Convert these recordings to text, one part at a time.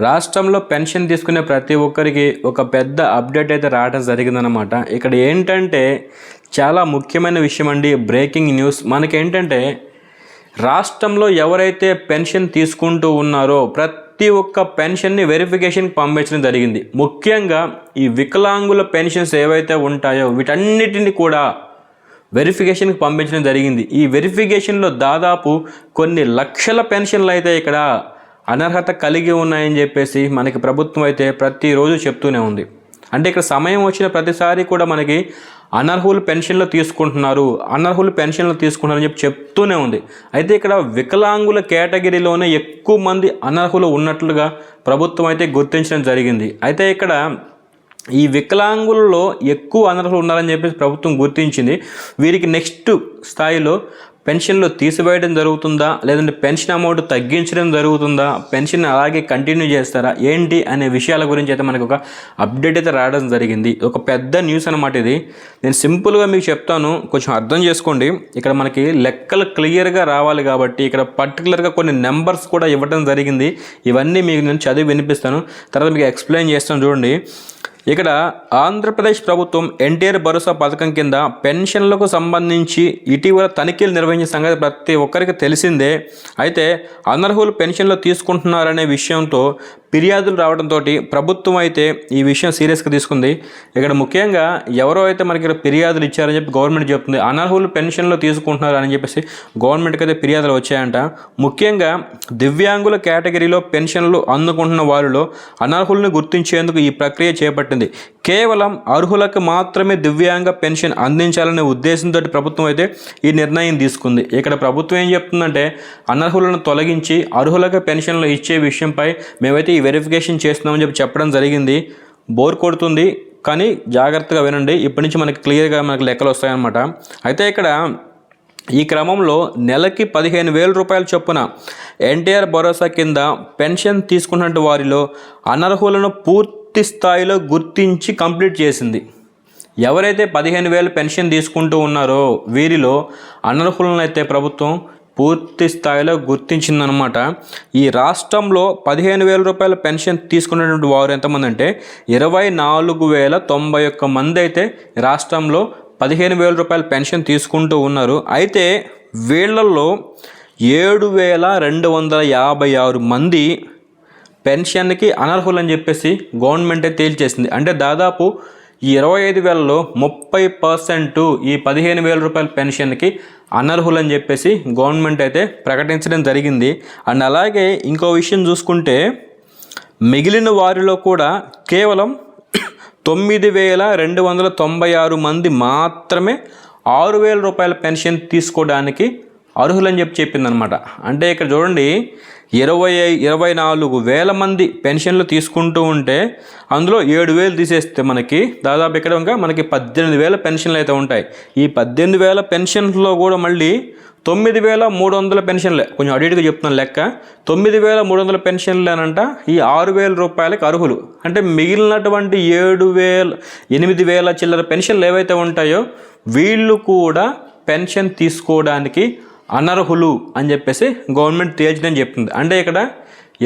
రాష్ట్రంలో పెన్షన్ తీసుకునే ప్రతి ఒక్కరికి ఒక పెద్ద అప్డేట్ అయితే రావడం జరిగిందనమాట. ఇక్కడ ఏంటంటే చాలా ముఖ్యమైన విషయం అండి, బ్రేకింగ్ న్యూస్. మనకేంటంటే రాష్ట్రంలో ఎవరైతే పెన్షన్ తీసుకుంటూ ఉన్నారో ప్రతి ఒక్క పెన్షన్ని వెరిఫికేషన్కి పంపించడం జరిగింది. ముఖ్యంగా ఈ వికలాంగుల పెన్షన్స్ ఏవైతే ఉంటాయో వీటన్నిటిని కూడా వెరిఫికేషన్కి పంపించడం జరిగింది. ఈ వెరిఫికేషన్లో దాదాపు కొన్ని లక్షల పెన్షన్లు అయితే ఇక్కడ అనర్హత కలిగి ఉన్నాయని చెప్పేసి మనకి ప్రభుత్వం అయితే ప్రతిరోజు చెప్తూనే ఉంది. అంటే ఇక్కడ సమయం వచ్చిన ప్రతిసారి కూడా మనకి అనర్హులు పెన్షన్లు తీసుకుంటున్నారని చెప్తూనే ఉంది. అయితే ఇక్కడ వికలాంగుల కేటగిరీలోనే ఎక్కువ మంది అనర్హులు ఉన్నట్లుగా ప్రభుత్వం అయితే గుర్తించడం జరిగింది. అయితే ఇక్కడ ఈ వికలాంగుల్లో ఎక్కువ అనర్హులు ఉన్నారని చెప్పేసి ప్రభుత్వం గుర్తించింది. వీరికి నెక్స్ట్ స్థాయిలో పెన్షన్లు తీసివేయడం జరుగుతుందా, లేదంటే పెన్షన్ అమౌంట్ తగ్గించడం జరుగుతుందా, పెన్షన్ అలాగే కంటిన్యూ చేస్తారా ఏంటి అనే విషయాల గురించి అయితే మనకు ఒక అప్డేట్ అయితే రావడం జరిగింది. ఒక పెద్ద న్యూస్ అనమాట ఇది. నేను సింపుల్గా మీకు చెప్తాను, కొంచెం అర్థం చేసుకోండి. ఇక్కడ మనకి లెక్కలు క్లియర్గా రావాలి కాబట్టి ఇక్కడ పర్టికులర్గా కొన్ని నెంబర్స్ కూడా ఇవ్వడం జరిగింది. ఇవన్నీ మీకు నేను చదివి వినిపిస్తాను, తర్వాత మీకు ఎక్స్ప్లెయిన్ చేస్తాను. చూడండి, ఇక్కడ ఆంధ్రప్రదేశ్ ప్రభుత్వం ఎన్టీఆర్ భరోసా పథకం కింద పెన్షన్లకు సంబంధించి ఇటీవల తనిఖీలు నిర్వహించిన సంగతి ప్రతి ఒక్కరికి తెలిసిందే. అయితే అనర్హులు పెన్షన్లు తీసుకుంటున్నారనే విషయంతో ఫిర్యాదులు రావడంతో ప్రభుత్వం అయితే ఈ విషయం సీరియస్గా తీసుకుంది. ఇక్కడ ముఖ్యంగా ఎవరో అయితే మనకి ఇక్కడ ఫిర్యాదులు ఇచ్చారని చెప్పి గవర్నమెంట్ చెప్తుంది. అనర్హులు పెన్షన్లు తీసుకుంటున్నారు అని చెప్పేసి గవర్నమెంట్కి అయితే ఫిర్యాదులు వచ్చాయంట. ముఖ్యంగా దివ్యాంగుల కేటగిరీలో పెన్షన్లు అందుకుంటున్న వారిలో అనర్హులను గుర్తించేందుకు ఈ ప్రక్రియ చేపట్టింది. కేవలం అర్హులకు మాత్రమే దివ్యాంగ పెన్షన్ అందించాలనే ఉద్దేశంతో ప్రభుత్వం అయితే ఈ నిర్ణయం తీసుకుంది. ఇక్కడ ప్రభుత్వం ఏం చెప్తుందంటే అనర్హులను తొలగించి అర్హులకు పెన్షన్లు ఇచ్చే విషయంపై మేమైతే ఈ వెరిఫికేషన్ చేస్తున్నామని చెప్పడం జరిగింది. బోర్ కొడుతుంది, కానీ జాగ్రత్తగా వినండి. ఇప్పటి నుంచి మనకి క్లియర్గా మనకి లెక్కలు వస్తాయన్నమాట. అయితే ఇక్కడ ఈ క్రమంలో నెలకి 15,000 రూపాయల చొప్పున ఎన్టీఆర్ భరోసా కింద పెన్షన్ తీసుకున్నట్టు వారిలో అనర్హులను పూర్తి స్థాయిలో గుర్తించి కంప్లీట్ చేసింది. ఎవరైతే 15,000 పెన్షన్ తీసుకుంటూ ఉన్నారో వీరిలో అనర్హులను అయితే ప్రభుత్వం పూర్తి స్థాయిలో గుర్తించిందనమాట. ఈ రాష్ట్రంలో 15,000 రూపాయల పెన్షన్ తీసుకున్నటువంటి వారు ఎంతమంది అంటే 24,091 మంది అయితే రాష్ట్రంలో 15,000 రూపాయల పెన్షన్ తీసుకుంటూ ఉన్నారు. అయితే వీళ్ళల్లో 7,256 మంది పెన్షన్కి అనర్హులని చెప్పేసి గవర్నమెంటే తేల్చేసింది. అంటే దాదాపు ఈ 25,000లో 30% ఈ 15,000 రూపాయల పెన్షన్కి అనర్హులని చెప్పేసి గవర్నమెంట్ అయితే ప్రకటించడం జరిగింది. అండ్ అలాగే ఇంకో విషయం చూసుకుంటే మిగిలిన వారిలో కూడా కేవలం 9,296 మంది మాత్రమే 6,000 రూపాయల పెన్షన్ తీసుకోవడానికి అర్హులని చెప్పిందనమాట. అంటే ఇక్కడ చూడండి, 24,000 మంది పెన్షన్లు తీసుకుంటూ ఉంటే అందులో 7,000 తీసేస్తే మనకి దాదాపు ఇక్కడ ఇంకా మనకి 18,000 పెన్షన్లు అయితే ఉంటాయి. ఈ 18,000 పెన్షన్లో కూడా మళ్ళీ 9,300 పెన్షన్లే, కొంచెం అడిటుగా చెప్తున్నాను లెక్క, 9,300 పెన్షన్లేనంట ఈ 6,000 రూపాయలకి అర్హులు. అంటే మిగిలినటువంటి 8,000 చిల్లర పెన్షన్లు ఏవైతే ఉంటాయో వీళ్ళు కూడా పెన్షన్ తీసుకోవడానికి అనర్హులు అని చెప్పేసి గవర్నమెంట్ తేల్చదని చెప్తుంది. అంటే ఇక్కడ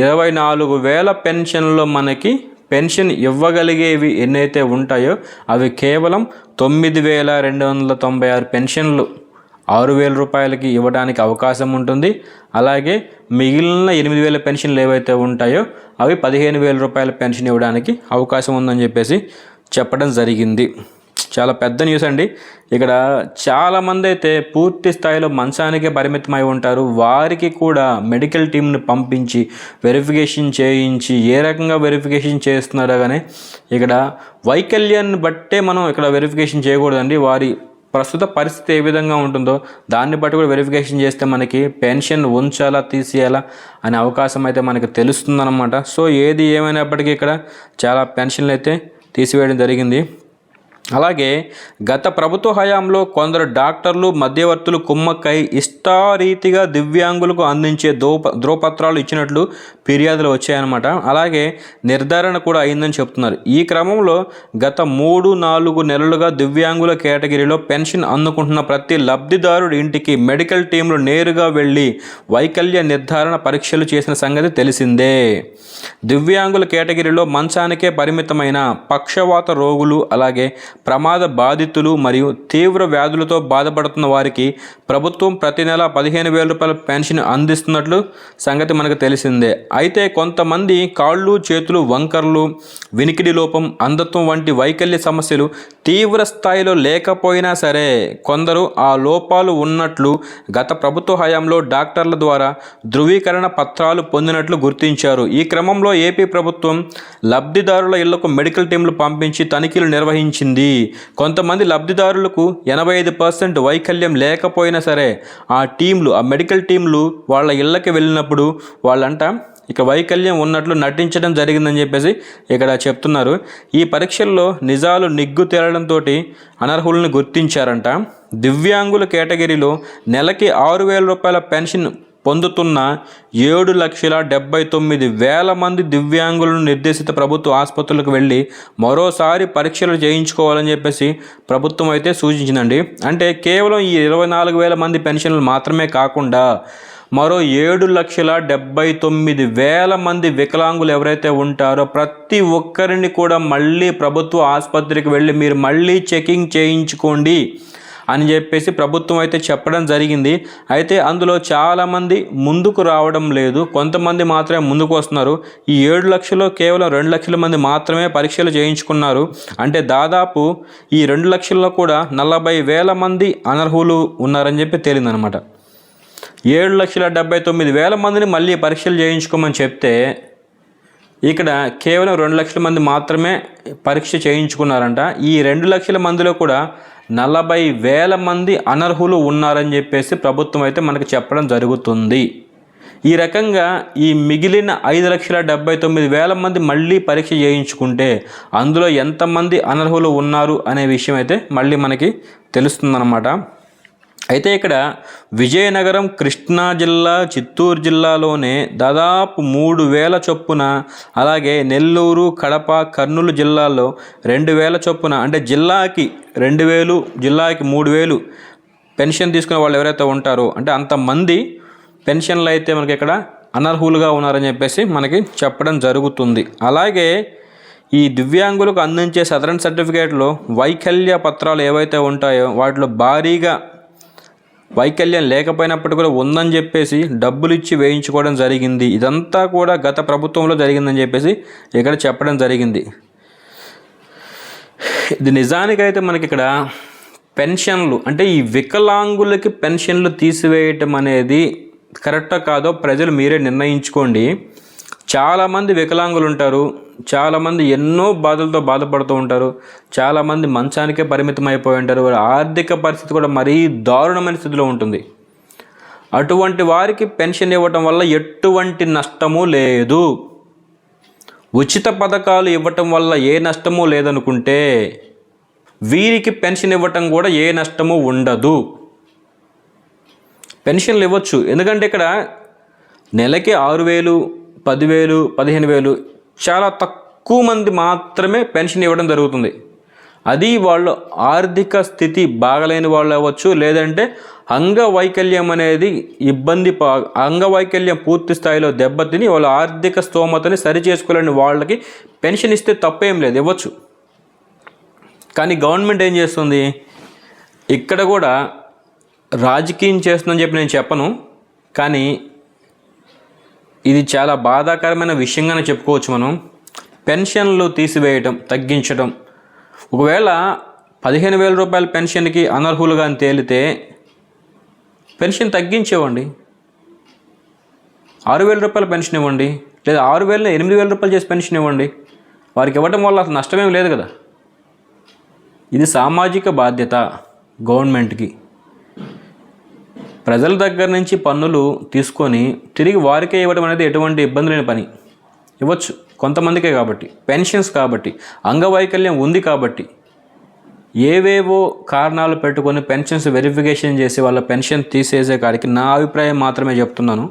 24,000 పెన్షన్లో మనకి పెన్షన్ ఇవ్వగలిగేవి ఎన్నైతే ఉంటాయో అవి కేవలం 9,296 పెన్షన్లు 6,000 రూపాయలకి ఇవ్వడానికి అవకాశం ఉంటుంది. అలాగే మిగిలిన 8,000 పెన్షన్లు ఏవైతే ఉంటాయో అవి 15,000 రూపాయల పెన్షన్ ఇవ్వడానికి అవకాశం ఉందని చెప్పేసి చెప్పడం జరిగింది. చాలా పెద్ద న్యూస్ అండి. ఇక్కడ చాలామంది అయితే పూర్తి స్థాయిలో మంచానికే పరిమితమై ఉంటారు. వారికి కూడా మెడికల్ టీంని పంపించి వెరిఫికేషన్ చేయించి ఏ రకంగా వెరిఫికేషన్ చేస్తున్నారో కానీ ఇక్కడ వైకల్యాన్ని బట్టే మనం ఇక్కడ వెరిఫికేషన్ చేయకూడదండి. వారి ప్రస్తుత పరిస్థితి ఏ విధంగా ఉంటుందో దాన్ని బట్టి కూడా వెరిఫికేషన్ చేస్తే మనకి పెన్షన్ ఉంచాలా తీసేయాలా అనే అవకాశం అయితే మనకి తెలుస్తుందన్నమాట. సో ఏది ఏమైనప్పటికీ ఇక్కడ చాలా పెన్షన్లు అయితే తీసివేయడం జరిగింది. అలాగే గత ప్రభుత్వ హయాంలో కొందరు డాక్టర్లు మధ్యవర్తులు కుమ్మక్కై ఇష్టారీతిగా దివ్యాంగులకు అందించే ధ్రువపత్రాలు ఇచ్చినట్లు ఫిర్యాదులు వచ్చాయన్నమాట. అలాగే నిర్ధారణ కూడా అయిందని చెప్తున్నారు. ఈ క్రమంలో గత 3-4 నెలలుగా దివ్యాంగుల కేటగిరీలో పెన్షన్ అందుకుంటున్న ప్రతి లబ్ధిదారుడి ఇంటికి మెడికల్ టీంలు నేరుగా వెళ్ళి వైకల్య నిర్ధారణ పరీక్షలు చేసిన సంగతి తెలిసిందే. దివ్యాంగుల కేటగిరీలో మంచానికే పరిమితమైన పక్షవాత రోగులు, అలాగే ప్రమాద బాధితులు మరియు తీవ్ర వ్యాధులతో బాధపడుతున్న వారికి ప్రభుత్వం ప్రతి నెల 15,000 రూపాయల పెన్షన్ అందిస్తున్నట్లు సంగతి మనకు తెలిసిందే. అయితే కొంతమంది కాళ్ళు చేతులు వంకర్లు, వినికిడి లోపం, అంధత్వం వంటి వైకల్య సమస్యలు తీవ్ర స్థాయిలో లేకపోయినా సరే కొందరు ఆ లోపాలు ఉన్నట్లు గత ప్రభుత్వ హయాంలో డాక్టర్ల ద్వారా ధృవీకరణ పత్రాలు పొందినట్లు గుర్తించారు. ఈ క్రమంలో ఏపీ ప్రభుత్వం లబ్ధిదారుల ఇళ్లకు మెడికల్ టీంలు పంపించి తనిఖీలు నిర్వహించింది. కొంతమంది లబ్ధిదారులకు 85% వైకల్యం లేకపోయినా సరే ఆ మెడికల్ టీంలు వాళ్ళ ఇళ్ళకి వెళ్ళినప్పుడు వాళ్ళంట ఇక వైకల్యం ఉన్నట్లు నటించడం జరిగిందని చెప్పేసి ఇక్కడ చెప్తున్నారు. ఈ పరీక్షల్లో నిజాలు నిగ్గు తేలడంతో అనర్హులను గుర్తించారంట. దివ్యాంగుల కేటగిరీలో నెలకి 6,000 రూపాయల పెన్షన్ పొందుతున్న 7,79,000 మంది దివ్యాంగులను నిర్దేశిత ప్రభుత్వ ఆసుపత్రులకు వెళ్ళి మరోసారి పరీక్షలు చేయించుకోవాలని చెప్పేసి ప్రభుత్వం అయితే సూచించిందండి. అంటే కేవలం ఈ 24,000 మంది పెన్షన్లు మాత్రమే కాకుండా మరో 7,79,000 మంది వికలాంగులు ఎవరైతే ఉంటారో ప్రతి ఒక్కరిని కూడా మళ్ళీ ప్రభుత్వ ఆసుపత్రికి వెళ్ళి మీరు మళ్ళీ చెకింగ్ చేయించుకోండి అని చెప్పేసి ప్రభుత్వం అయితే చెప్పడం జరిగింది. అయితే అందులో చాలామంది ముందుకు రావడం లేదు, కొంతమంది మాత్రమే ముందుకు వస్తున్నారు. ఈ 7 లక్షల్లో కేవలం 2 లక్షల మంది మాత్రమే పరీక్షలు చేయించుకున్నారు. అంటే దాదాపు ఈ 2 లక్షల్లో కూడా 40,000 మంది అనర్హులు ఉన్నారని చెప్పి తేలిందనమాట. 7,79,000 మందిని మళ్ళీ పరీక్షలు చేయించుకోమని చెప్తే ఇక్కడ కేవలం 2 లక్షల మంది మాత్రమే పరీక్ష చేయించుకున్నారంట. ఈ 2 లక్షల మందిలో కూడా 40,000 మంది అనర్హులు ఉన్నారని చెప్పేసి ప్రభుత్వం అయితే మనకు చెప్పడం జరుగుతుంది. ఈ రకంగా ఈ మిగిలిన 5,79,000 మంది మళ్ళీ పరీక్ష చేయించుకుంటే అందులో ఎంతమంది అనర్హులు ఉన్నారు అనే విషయం అయితే మళ్ళీ మనకి తెలుస్తుందన్నమాట. అయితే ఇక్కడ విజయనగరం, కృష్ణా జిల్లా, చిత్తూరు జిల్లాలోనే దాదాపు 3,000 చొప్పున, అలాగే నెల్లూరు, కడప, కర్నూలు జిల్లాల్లో 2,000 చొప్పున, అంటే జిల్లాకి 2,000, జిల్లాకి 3,000 పెన్షన్ తీసుకునే వాళ్ళు ఎవరైతే ఉంటారో అంటే అంతమంది పెన్షన్లు అయితే మనకి ఇక్కడ అనర్హులుగా ఉన్నారని చెప్పేసి మనకి చెప్పడం జరుగుతుంది. అలాగే ఈ దివ్యాంగులకు అందించే సదరన్ సర్టిఫికేట్లో వైకల్య పత్రాలు ఏవైతే ఉంటాయో వాటిలో భారీగా వైకల్యం లేకపోయినప్పటికీ కూడా ఉందని చెప్పేసి డబ్బులు ఇచ్చి వేయించుకోవడం జరిగింది. ఇదంతా కూడా గత ప్రభుత్వంలో జరిగిందని చెప్పేసి ఇక్కడ చెప్పడం జరిగింది. ఇది నిజానికైతే మనకి ఇక్కడ పెన్షన్లు అంటే ఈ వికలాంగులకి పెన్షన్లు తీసివేయటం అనేది కరెక్టో కాదో ప్రజలు మీరే నిర్ణయించుకోండి. చాలామంది వికలాంగులు ఉంటారు, చాలామంది ఎన్నో బాధలతో బాధపడుతూ ఉంటారు, చాలామంది మంచానికే పరిమితం అయిపోయి ఉంటారు, వారి ఆర్థిక పరిస్థితి కూడా మరీ దారుణమైన స్థితిలో ఉంటుంది. అటువంటి వారికి పెన్షన్ ఇవ్వటం వల్ల ఎటువంటి నష్టము లేదు. ఉచిత పథకాలు ఇవ్వటం వల్ల ఏ నష్టము లేదనుకుంటే వీరికి పెన్షన్ ఇవ్వటం కూడా ఏ నష్టము ఉండదు. పెన్షన్లు ఇవ్వచ్చు, ఎందుకంటే ఇక్కడ నెలకి 6,000, 10,000, 15,000 చాలా తక్కువ మంది మాత్రమే పెన్షన్ ఇవ్వడం జరుగుతుంది. అది వాళ్ళు ఆర్థిక స్థితి బాగలేని వాళ్ళు అవ్వచ్చు, లేదంటే అంగవైకల్యం అనేది అంగవైకల్యం పూర్తి స్థాయిలో దెబ్బతిని వాళ్ళ ఆర్థిక స్తోమతని సరిచేసుకోలేని వాళ్ళకి పెన్షన్ ఇస్తే తప్పేం లేదు, ఇవ్వచ్చు. కానీ గవర్నమెంట్ ఏం చేస్తుంది, ఇక్కడ కూడా రాజకీయం చేస్తుందని చెప్పి నేను చెప్పను, కానీ ఇది చాలా బాధాకరమైన విషయంగానే చెప్పుకోవచ్చు మనం. పెన్షన్లు తీసివేయటం, తగ్గించడం, ఒకవేళ 15,000 రూపాయల పెన్షన్కి అనర్హులుగా అని తేలితే పెన్షన్ తగ్గించేవ్వండి, 6,000 రూపాయల పెన్షన్ ఇవ్వండి, లేదా 6,000 8,000 రూపాయలు చేసి పెన్షన్ ఇవ్వండి. వారికి ఇవ్వటం వల్ల అసలు నష్టమేం లేదు కదా. ఇది సామాజిక బాధ్యత గవర్నమెంట్కి. ప్రజల దగ్గర నుంచి పన్నులు తీసుకొని తిరిగి వారికే ఇవ్వడం అనేది ఎటువంటి ఇబ్బంది లేని పని. ఇవ్వచ్చు కొంతమందికే కాబట్టి, పెన్షన్స్ కాబట్టి, అంగవైకల్యం ఉంది కాబట్టి. ఏవేవో కారణాలు పెట్టుకొని పెన్షన్స్ వెరిఫికేషన్ చేసి వాళ్ళ పెన్షన్ తీసేసే కాడికి నా అభిప్రాయం మాత్రమే చెప్తున్నాను.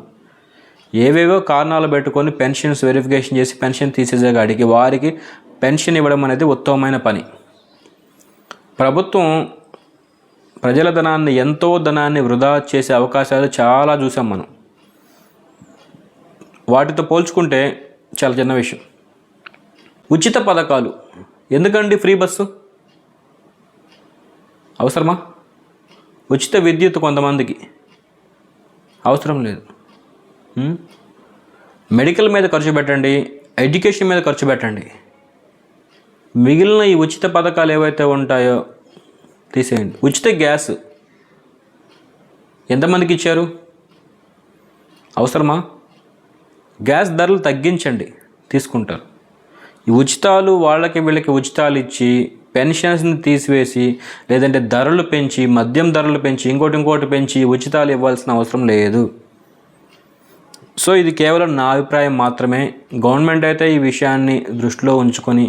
ఏవేవో కారణాలు పెట్టుకొని పెన్షన్స్ వెరిఫికేషన్ చేసి పెన్షన్ తీసేసే కాడికి వారికి పెన్షన్ ఇవ్వడం అనేది ఉత్తమమైన పని. ప్రభుత్వం ప్రజల ఎంతో ధనాన్ని వృధా చేసే అవకాశాలు చాలా చూసాం మనం. వాటితో పోల్చుకుంటే చాలా చిన్న విషయం. ఉచిత పథకాలు ఎందుకండి? ఫ్రీ బస్సు అవసరమా? ఉచిత విద్యుత్ కొంతమందికి అవసరం లేదు. మెడికల్ మీద ఖర్చు పెట్టండి, ఎడ్యుకేషన్ మీద ఖర్చు పెట్టండి. మిగిలిన ఈ ఉచిత పథకాలు ఏవైతే ఉంటాయో తీసేయండి. ఉచిత గ్యాస్ ఎంతమందికి ఇచ్చారు? అవసరమా? గ్యాస్ ధరలు తగ్గించండి, తీసుకుంటారు. ఈ ఉచితాలు వాళ్ళకి వీళ్ళకి ఉచితాలు ఇచ్చి పెన్షన్స్ని తీసివేసి లేదంటే ధరలు పెంచి మద్యం ధరలు పెంచి ఇంకోటి పెంచి ఉచితాలు ఇవ్వాల్సిన అవసరం లేదు. సో ఇది కేవలం నా అభిప్రాయం మాత్రమే. గవర్నమెంట్ అయితే ఈ విషయాన్ని దృష్టిలో ఉంచుకొని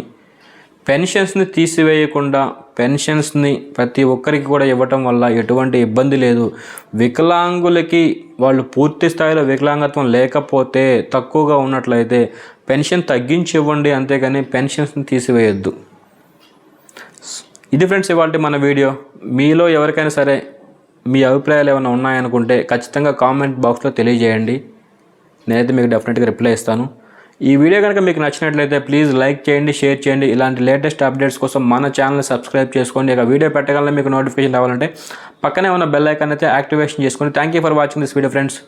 పెన్షన్స్ని తీసివేయకుండా పెన్షన్స్ని ప్రతి ఒక్కరికి కూడా ఇవ్వటం వల్ల ఎటువంటి ఇబ్బంది లేదు. వికలాంగులకి వాళ్ళు పూర్తి స్థాయిలో వికలాంగత్వం లేకపోతే తక్కువగా ఉన్నట్లయితే పెన్షన్ తగ్గించి ఇవ్వండి, అంతేగాని పెన్షన్స్ని తీసివేయొద్దు. ఇది ఫ్రెండ్స్ ఇవాళ మన వీడియో. మీలో ఎవరికైనా సరే మీ అభిప్రాయాలు ఏమైనా ఉన్నాయనుకుంటే ఖచ్చితంగా కామెంట్ బాక్స్లో తెలియజేయండి. నేనైతే మీకు డెఫినెట్గా రిప్లై ఇస్తాను. ఈ వీడియో కనుక మీకు నచ్చినట్లయితే ప్లీజ్ లైక్ చేయండి, షేర్ చేయండి. ఇలాంటి లేటెస్ట్ అప్డేట్స్ కోసం మన ఛానల్ని సబ్స్క్రైబ్ చేసుకోండి. ఇక వీడియో పెట్టగలనే మీకు నోటిఫికేషన్ రావాలంటే పక్కనే ఉన్న బెల్ ఐకాన్ అయితే యాక్టివేషన్ చేసుకోండి. Thank you for watching this video friends.